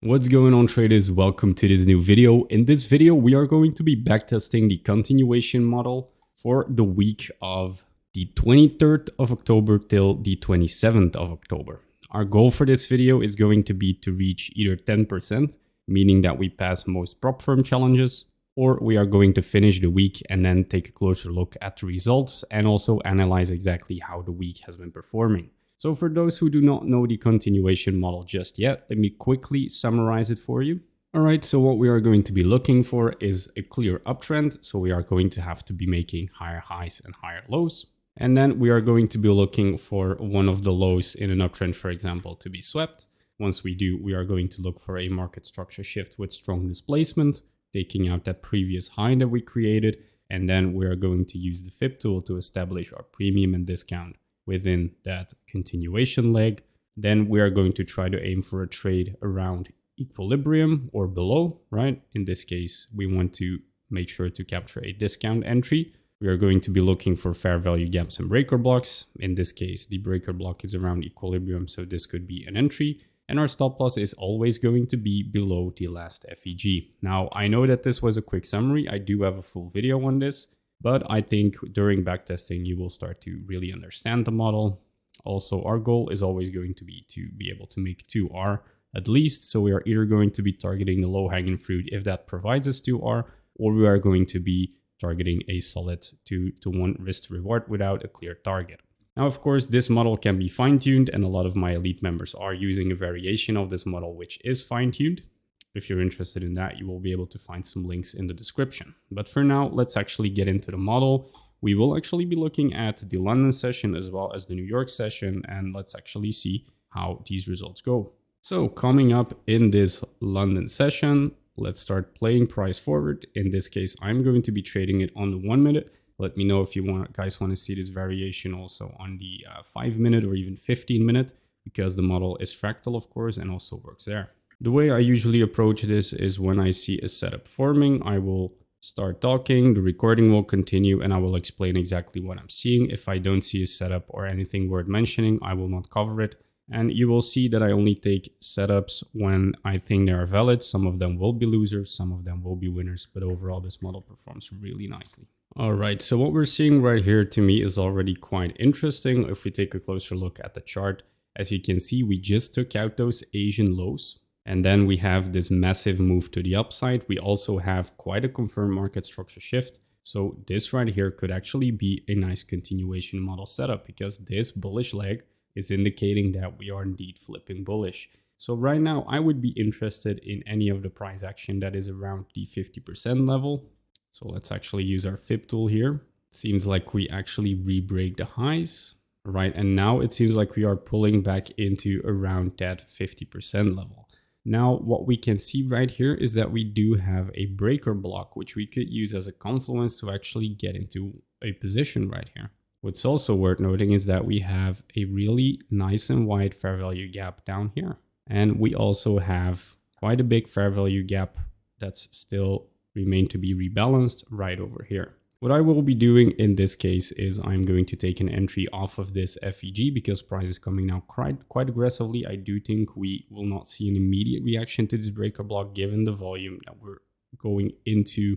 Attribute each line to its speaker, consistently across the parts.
Speaker 1: What's going on, traders? Welcome to this new video. In this video, we are going to be backtesting the continuation model for the week of the 23rd of October till the 27th of October. Our goal for this video is going to be to reach either 10%, meaning that we pass most prop firm challenges, or we are going to finish the week and then take a closer look at the results and also analyze exactly how the week has been performing. So for those who do not know the continuation model just yet, let me quickly summarize it for you. All right, so what we are going to be looking for is a clear uptrend. So we are going to have to be making higher highs and higher lows. And then we are going to be looking for one of the lows in an uptrend, for example, to be swept. Once we do, we are going to look for a market structure shift with strong displacement, taking out that previous high that we created. And then we are going to use the FIB tool to establish our premium and discount within that continuation leg. Then we are going to try to aim for a trade around equilibrium or below, right? In this case, we want to make sure to capture a discount entry. We are going to be looking for fair value gaps and breaker blocks. In this case, the breaker block is around equilibrium, so this could be an entry. And our stop loss is always going to be below the last FEG. Now, I know that this was a quick summary. I do have a full video on this, but I think during backtesting, you will start to really understand the model. Also, our goal is always going to be able to make 2R at least. So we are either going to be targeting the low hanging fruit if that provides us 2R, or we are going to be targeting a solid 2-to-1 risk to reward without a clear target. Now, of course, this model can be fine-tuned, and a lot of my elite members are using a variation of this model, which is fine-tuned. If you're interested in that, you will be able to find some links in the description. But for now, let's actually get into the model. We will actually be looking at the London session as well as the New York session, and let's actually see how these results go. So coming up in this London session, let's start playing price forward. In this case, I'm going to be trading it on the 1 minute. Let me know if you guys want to see this variation also on the 5 minute or even 15 minute, because the model is fractal, of course, and also works there. The way I usually approach this is when I see a setup forming, I will start talking, the recording will continue, and I will explain exactly what I'm seeing. If I don't see a setup or anything worth mentioning, I will not cover it. And you will see that I only take setups when I think they are valid. Some of them will be losers, some of them will be winners, but overall this model performs really nicely. All right, so what we're seeing right here to me is already quite interesting. If we take a closer look at the chart, as you can see, we just took out those Asian lows. And then we have this massive move to the upside. We also have quite a confirmed market structure shift. So this right here could actually be a nice continuation model setup, because this bullish leg is indicating that we are indeed flipping bullish. So right now I would be interested in any of the price action that is around the 50% level. So let's actually use our FIB tool here. Seems like we actually re-break the highs, right? And now it seems like we are pulling back into around that 50% level. Now, what we can see right here is that we do have a breaker block, which we could use as a confluence to actually get into a position right here. What's also worth noting is that we have a really nice and wide fair value gap down here. And we also have quite a big fair value gap that's still remain to be rebalanced right over here. What I will be doing in this case is I'm going to take an entry off of this FEG because price is coming now quite aggressively. I do think we will not see an immediate reaction to this breaker block given the volume that we're going into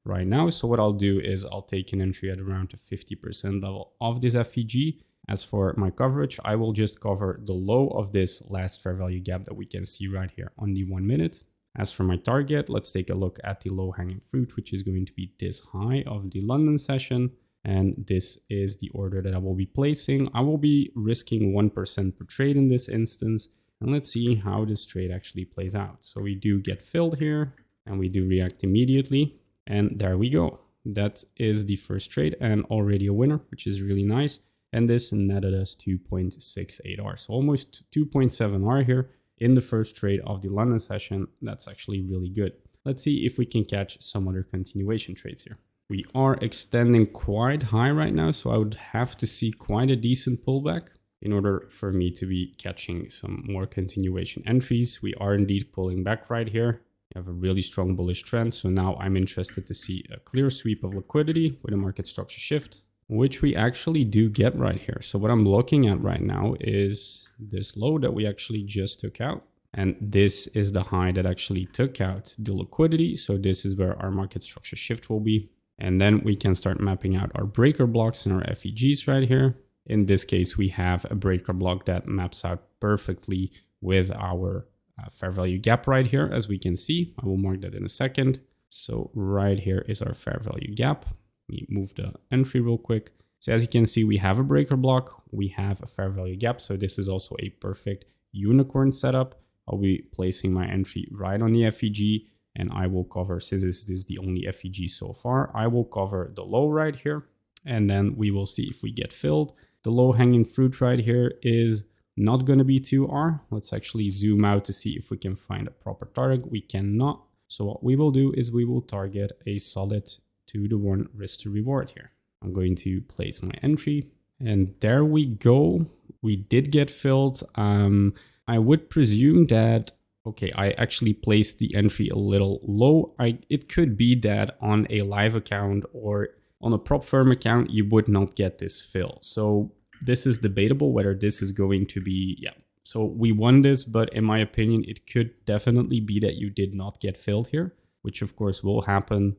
Speaker 1: right now. So what I'll do is I'll take an entry at around the 50% level of this FEG. As for my coverage, I will just cover the low of this last fair value gap that we can see right here on the 1 minute. As for my target, let's take a look at the low hanging fruit, which is going to be this high of the London session. And this is the order that I will be placing. I will be risking 1% per trade in this instance. And let's see how this trade actually plays out. So we do get filled here and we do react immediately. And there we go. That is the first trade and already a winner, which is really nice. And this netted us 2.68R. So almost 2.7R here in the first trade of the London session. That's actually really good. Let's see if we can catch some other continuation trades here. We are extending quite high right now, so I would have to see quite a decent pullback in order for me to be catching some more continuation entries. We are indeed pulling back right here. We have a really strong bullish trend, so now I'm interested to see a clear sweep of liquidity with a market structure shift, which we actually do get right here. So what I'm looking at right now is this low that we actually just took out. And this is the high that actually took out the liquidity. So this is where our market structure shift will be. And then we can start mapping out our breaker blocks and our FEGs right here. In this case, we have a breaker block that maps out perfectly with our fair value gap right here, as we can see. I will mark that in a second. So right here is our fair value gap. Let me move the entry real quick. So as you can see, we have a breaker block, we have a fair value gap. So this is also a perfect unicorn setup. I'll be placing my entry right on the FEG, and I will cover, since this is the only FEG so far, I will cover the low right here, and then we will see if we get filled. The low hanging fruit right here is not going to be 2R. Let's actually zoom out to see if we can find a proper target. We cannot. So what we will do is we will target a solid 2-to-1 risk to reward here. I'm going to place my entry, and there we go. We did get filled. I would presume that, okay, I actually placed the entry a little low. It could be that on a live account or on a prop firm account, you would not get this fill. So this is debatable whether this is going to be, yeah. So we won this, but in my opinion, it could definitely be that you did not get filled here, which of course will happen.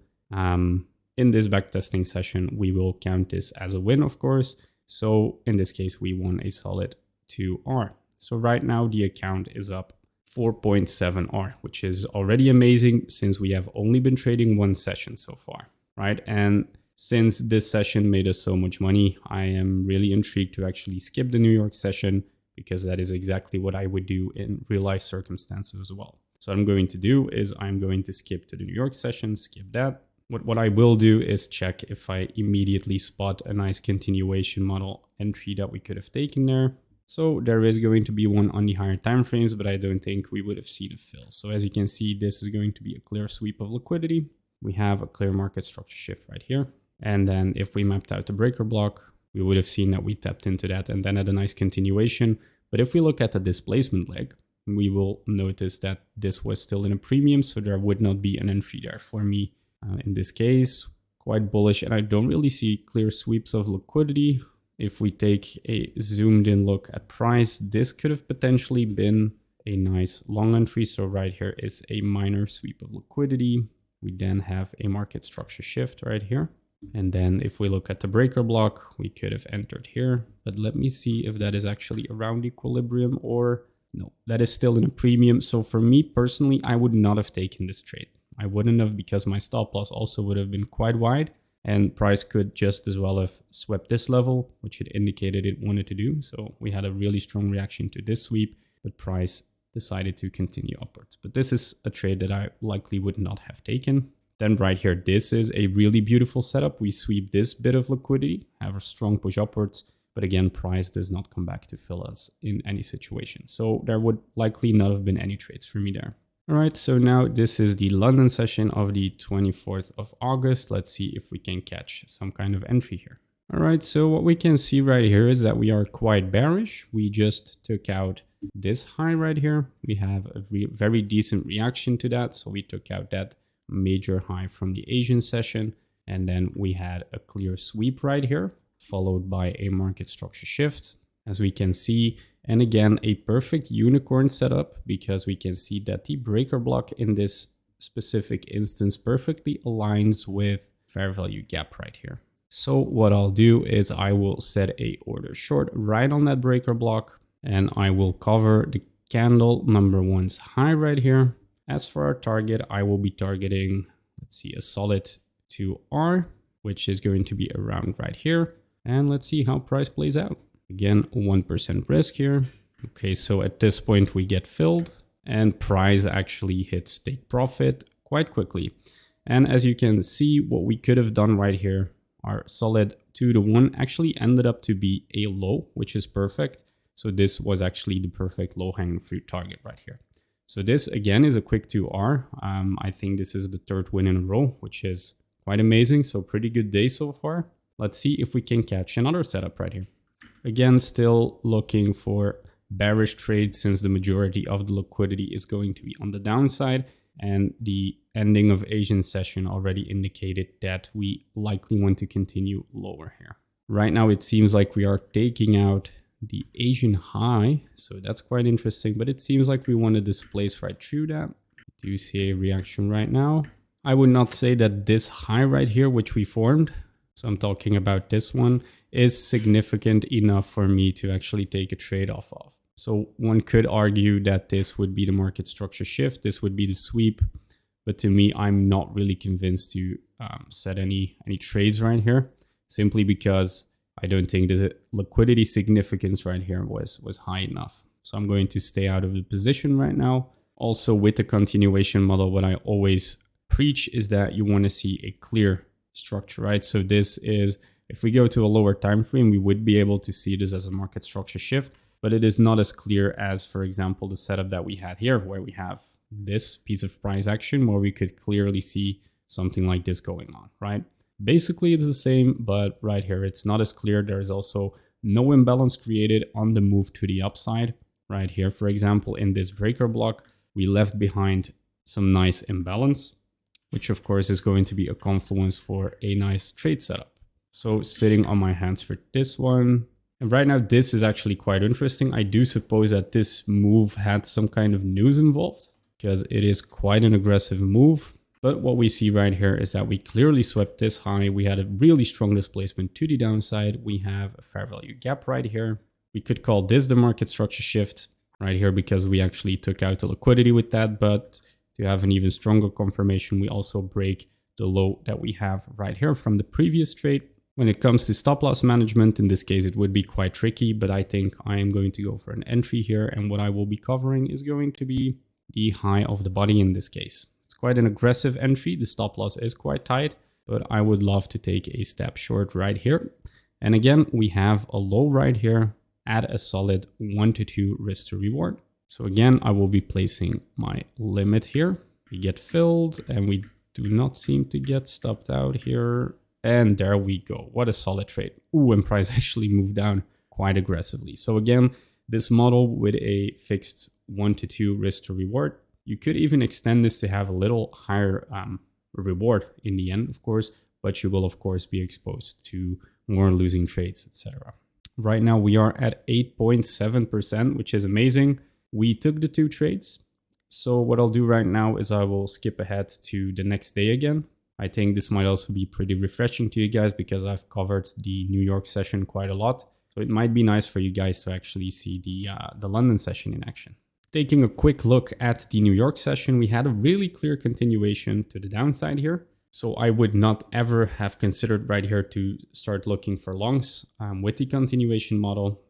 Speaker 1: In this backtesting session, we will count this as a win, of course. So in this case, we won a solid 2R. So right now the account is up 4.7R, which is already amazing since we have only been trading one session so far, right? And since this session made us so much money, I am really intrigued to actually skip the New York session, because that is exactly what I would do in real life circumstances as well. So what I'm going to do is I'm going to skip to the New York session, skip that. What I will do is check if I immediately spot a nice continuation model entry that we could have taken there. So there is going to be one on the higher time frames, but I don't think we would have seen a fill. So as you can see, this is going to be a clear sweep of liquidity. We have a clear market structure shift right here. And then if we mapped out the breaker block, we would have seen that we tapped into that and then had a nice continuation. But if we look at the displacement leg, we will notice that this was still in a premium. So there would not be an entry there for me. In this case, quite bullish, and I don't really see clear sweeps of liquidity. If we take a zoomed in look at price, this could have potentially been a nice long entry. So right here is a minor sweep of liquidity. We then have a market structure shift right here. And then if we look at the breaker block, we could have entered here, but let me see if that is actually around equilibrium or no, that is still in a premium. So for me personally, I would not have taken this trade. I wouldn't have, because my stop loss also would have been quite wide, and price could just as well have swept this level, which it indicated it wanted to do. So we had a really strong reaction to this sweep, but price decided to continue upwards. But this is a trade that I likely would not have taken. Then right here, this is a really beautiful setup. We sweep this bit of liquidity, have a strong push upwards, but again, price does not come back to fill us in any situation. So there would likely not have been any trades for me there. All right, so now this is the London session of the 24th of August. Let's see if we can catch some kind of entry here. All right, so what we can see right here is that we are quite bearish. We just took out this high right here. We have a very decent reaction to that. So we took out that major high from the Asian session, and then we had a clear sweep right here, followed by a market structure shift, as we can see. And again, a perfect unicorn setup, because we can see that the breaker block in this specific instance perfectly aligns with fair value gap right here. So what I'll do is I will set a order short right on that breaker block, and I will cover the candle number one's high right here. As for our target, I will be targeting, let's see, a solid 2R, which is going to be around right here. And let's see how price plays out. Again, 1% risk here. Okay, so at this point we get filled, and price actually hits take profit quite quickly. And as you can see, what we could have done right here, our solid 2-to-1 actually ended up to be a low, which is perfect. So this was actually the perfect low hanging fruit target right here. So this again is a quick 2R. I think this is the third win in a row, which is quite amazing. So pretty good day so far. Let's see if we can catch another setup right here. Again, still looking for bearish trades, since the majority of the liquidity is going to be on the downside, and the ending of Asian session already indicated that we likely want to continue lower here. Right now, it seems like we are taking out the Asian high. So that's quite interesting, but it seems like we want to displace right through that. Do you see a reaction right now? I would not say that this high right here, which we formed, so I'm talking about this one, is significant enough for me to actually take a trade off of. So one could argue that this would be the market structure shift. This would be the sweep. But to me, I'm not really convinced to set any trades right here, simply because I don't think the liquidity significance right here was high enough. So I'm going to stay out of the position right now. Also, with the continuation model, what I always preach is that you want to see a clear structure, right? So this is, if we go to a lower time frame, we would be able to see this as a market structure shift, but it is not as clear as, for example, the setup that we had here, where we have this piece of price action where we could clearly see something like this going on, right? Basically, it's the same, but right here, it's not as clear. There is also no imbalance created on the move to the upside. Right here, for example, in this breaker block, we left behind some nice imbalance, which of course is going to be a confluence for a nice trade setup. So sitting on my hands for this one. And right now, this is actually quite interesting. I do suppose that this move had some kind of news involved, because it is quite an aggressive move. But what we see right here is that we clearly swept this high. We had a really strong displacement to the downside. We have a fair value gap right here. We could call this the market structure shift right here, because we actually took out the liquidity with that. But to have an even stronger confirmation, we also break the low that we have right here from the previous trade. When it comes to stop loss management, in this case, it would be quite tricky, but I think I am going to go for an entry here. And what I will be covering is going to be the high of the body in this case. It's quite an aggressive entry. The stop loss is quite tight, but I would love to take a step short right here. And again, we have a low right here at a solid 1 to 2 risk to reward. So again, I will be placing my limit here. We get filled and we do not seem to get stopped out here. And there we go. What a solid trade. Ooh, and price actually moved down quite aggressively. So again, this model with a fixed 1 to 2 risk to reward, you could even extend this to have a little higher reward in the end, of course, but you will of course be exposed to more losing trades, etc. Right now we are at 8.7%, which is amazing. We took the 2 trades. So what I'll do right now is I will skip ahead to the next day again. I think this might also be pretty refreshing to you guys, because I've covered the New York session quite a lot. So it might be nice for you guys to actually see the London session in action. Taking a quick look at the New York session, we had a really clear continuation to the downside here. So I would not ever have considered right here to start looking for longs with the continuation model.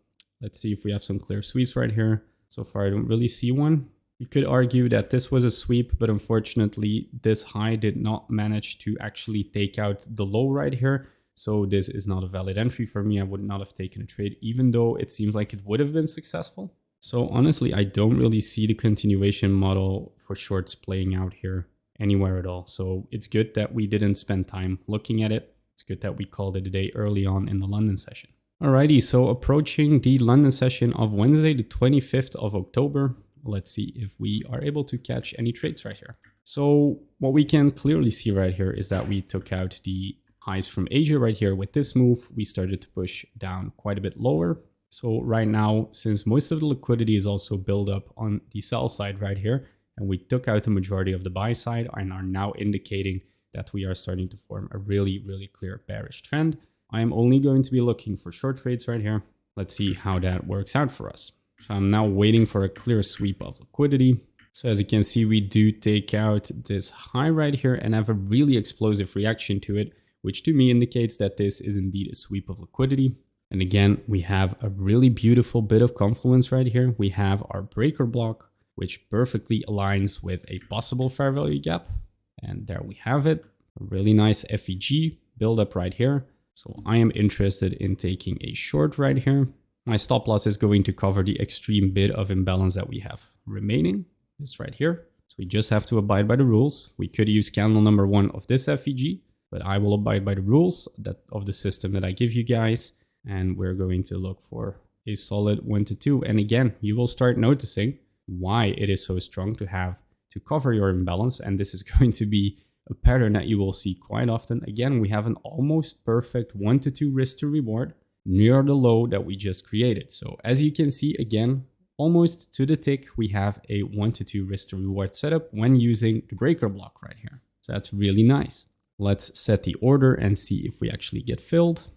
Speaker 1: Let's see if we have some clear sweeps right here. So far, I don't really see one. You could argue that this was a sweep, but unfortunately, this high did not manage to actually take out the low right here. So this is not a valid entry for me. I would not have taken a trade, even though it seems like it would have been successful. So honestly, I don't really see the continuation model for shorts playing out here anywhere at all. So it's good that we didn't spend time looking at it. It's good that we called it a day early on in the London session. Alrighty, so approaching the London session of Wednesday, the 25th of October. Let's see if we are able to catch any trades right here. So what we can clearly see right here is that we took out the highs from Asia right here with this move. We started to push down quite a bit lower. So right now, since most of the liquidity is also built up on the sell side right here, and we took out the majority of the buy side and are now indicating that we are starting to form a really, really clear bearish trend. I am only going to be looking for short trades right here. Let's see how that works out for us. So I'm now waiting for a clear sweep of liquidity. So as you can see, we do take out this high right here and have a really explosive reaction to it, which to me indicates that this is indeed a sweep of liquidity. And again, we have a really beautiful bit of confluence right here. We have our breaker block, which perfectly aligns with a possible fair value gap. And there we have it. A really nice FEG build up right here. So I am interested in taking a short right here. My stop loss is going to cover the extreme bit of imbalance that we have remaining. This right here. So we just have to abide by the rules. We could use candle number 1 of this FEG, but I will abide by the rules of the system that I give you guys. And we're going to look for a solid 1 to 2. And again, you will start noticing why it is so strong to have to cover your imbalance. And this is going to be a pattern that you will see quite often. Again, we have an almost perfect 1 to 2 risk to reward. near the low that we just created. So as you can see, again, almost to the tick, we have a 1 to 2 risk to reward setup when using the breaker block right here. So that's really nice. Let's set the order and see if we actually get filled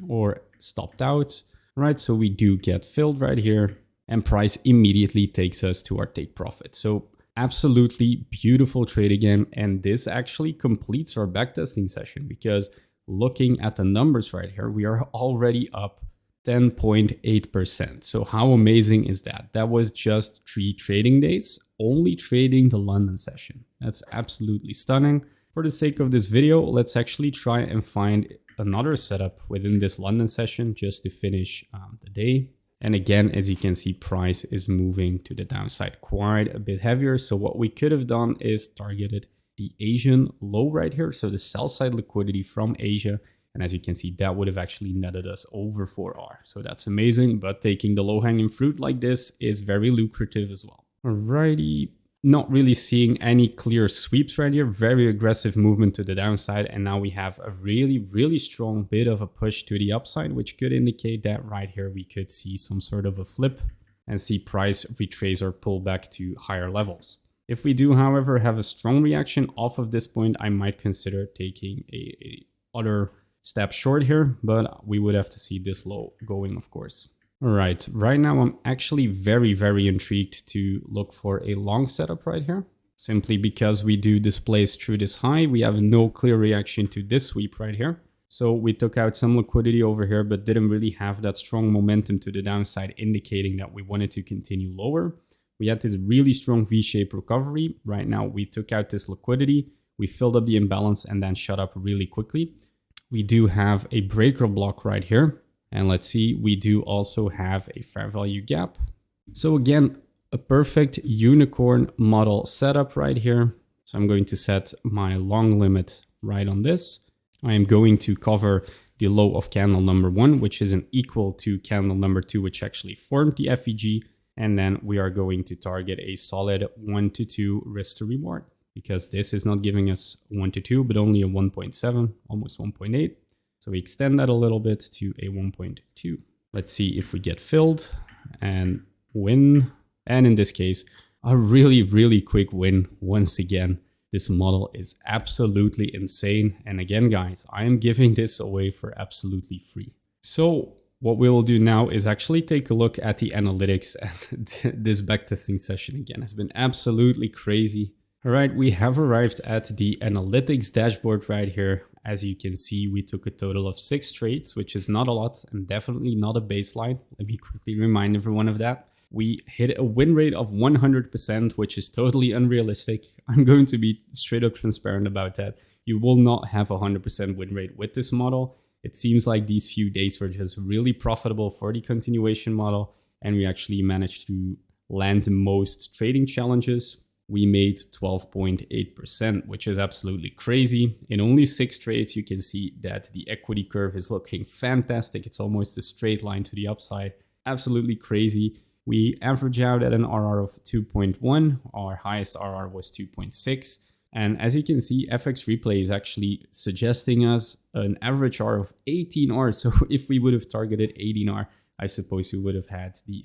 Speaker 1: or stopped out. Right, so we do get filled right here, and price immediately takes us to our take profit. So absolutely beautiful trade again. And this actually completes our backtesting session, because looking at the numbers right here, we are already up 10.8%. So how amazing is that? That was just 3 trading days, only trading the London session. That's absolutely stunning. For the sake of this video, let's actually try and find another setup within this London session just to finish the day. And again, as you can see, price is moving to the downside quite a bit heavier. So what we could have done is targeted the Asian low right here. So the sell side liquidity from Asia. And as you can see, that would have actually netted us over 4R. So that's amazing. But taking the low hanging fruit like this is very lucrative as well. Alrighty. Not really seeing any clear sweeps right here. Very aggressive movement to the downside. And now we have a really strong bit of a push to the upside, which could indicate that right here we could see some sort of a flip and see price retrace or pull back to higher levels. If we do, however, have a strong reaction off of this point, I might consider taking a other step short here, but we would have to see this low going, of course. All right, right now I'm actually very intrigued to look for a long setup right here, simply because we do displace through this high. We have no clear reaction to this sweep right here. So we took out some liquidity over here, but didn't really have that strong momentum to the downside, indicating that we wanted to continue lower. We had this really strong V-shaped recovery. Right now we took out this liquidity, we filled up the imbalance and then shut up really quickly. We do have a breaker block right here. And let's see, we do also have a fair value gap. So again, a perfect unicorn model setup right here. So I'm going to set my long limit right on this. I am going to cover the low of candle number 1, which is an equal to candle number 2, which actually formed the FEG. And then we are going to target a solid 1 to 2 risk to reward, because this is not giving us 1 to 2, but only a 1.7, almost 1.8. So we extend that a little bit to a 1.2. Let's see if we get filled and win. And in this case, a really quick win once again. This model is absolutely insane. And again, guys, I am giving this away for absolutely free. So what we will do now is actually take a look at the analytics, and this backtesting session again has been absolutely crazy. All right, we have arrived at the analytics dashboard right here. As you can see, we took a total of 6 trades, which is not a lot and definitely not a baseline. Let me quickly remind everyone of that. We hit a win rate of 100%, which is totally unrealistic. I'm going to be straight up transparent about that. You will not have a 100% win rate with this model. It seems like these few days were just really profitable for the continuation model, and we actually managed to land most trading challenges. We made 12.8%, which is absolutely crazy. In only 6 trades, you can see that the equity curve is looking fantastic. It's almost a straight line to the upside. Absolutely crazy. We average out at an RR of 2.1. Our highest RR was 2.6. And as you can see, FX Replay is actually suggesting us an average R of 18R. So if we would have targeted 18R, I suppose we would have had the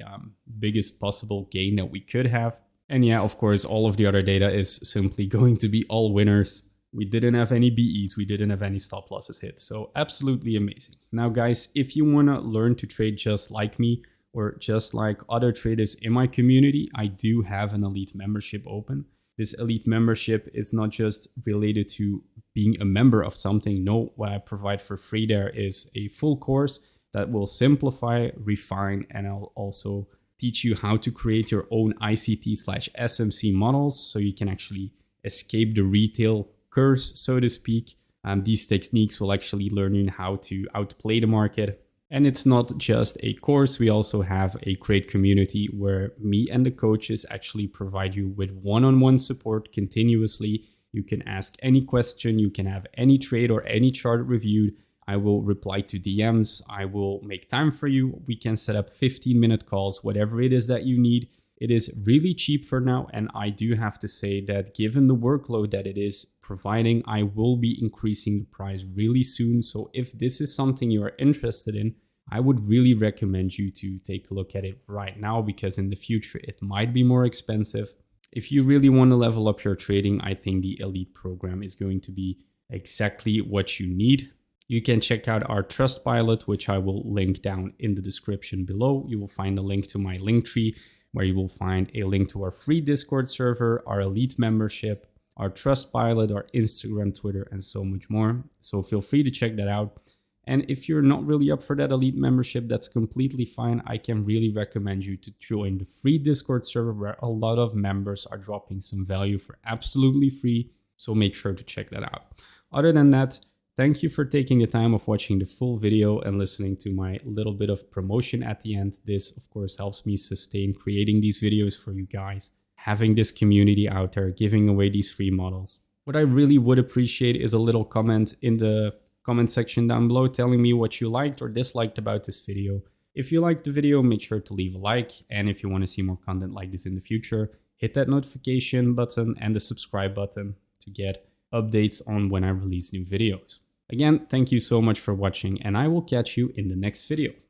Speaker 1: biggest possible gain that we could have. And yeah, of course, all of the other data is simply going to be all winners. We didn't have any BEs, we didn't have any stop losses hit. So absolutely amazing. Now, guys, if you want to learn to trade just like me or just like other traders in my community, I do have an elite membership open. This elite membership is not just related to being a member of something. No, what I provide for free there is a full course that will simplify, refine, and I'll also teach you how to create your own ICT/SMC models so you can actually escape the retail curse, so to speak. These techniques will actually learn you how to outplay the market. And it's not just a course, we also have a great community where me and the coaches actually provide you with one-on-one support continuously. You can ask any question, you can have any trade or any chart reviewed. I will reply to DMs, I will make time for you. We can set up 15-minute calls, whatever it is that you need. It is really cheap for now, and I do have to say that given the workload that it is providing, I will be increasing the price really soon. So if this is something you are interested in, I would really recommend you to take a look at it right now, because in the future it might be more expensive. If you really want to level up your trading, I think the Elite program is going to be exactly what you need. You can check out our Trustpilot, which I will link down in the description below. You will find a link to my Linktree, where you will find a link to our free Discord server, our Elite membership, our Trustpilot, our Instagram, Twitter, and so much more. So feel free to check that out. And if you're not really up for that Elite membership, that's completely fine. I can really recommend you to join the free Discord server, where a lot of members are dropping some value for absolutely free. So make sure to check that out. Other than that, thank you for taking the time of watching the full video and listening to my little bit of promotion at the end. This, of course, helps me sustain creating these videos for you guys, having this community out there, giving away these free models. What I really would appreciate is a little comment in the comment section down below telling me what you liked or disliked about this video. If you liked the video, make sure to leave a like. And if you want to see more content like this in the future, hit that notification button and the subscribe button to get updates on when I release new videos. Again, thank you so much for watching, and I will catch you in the next video.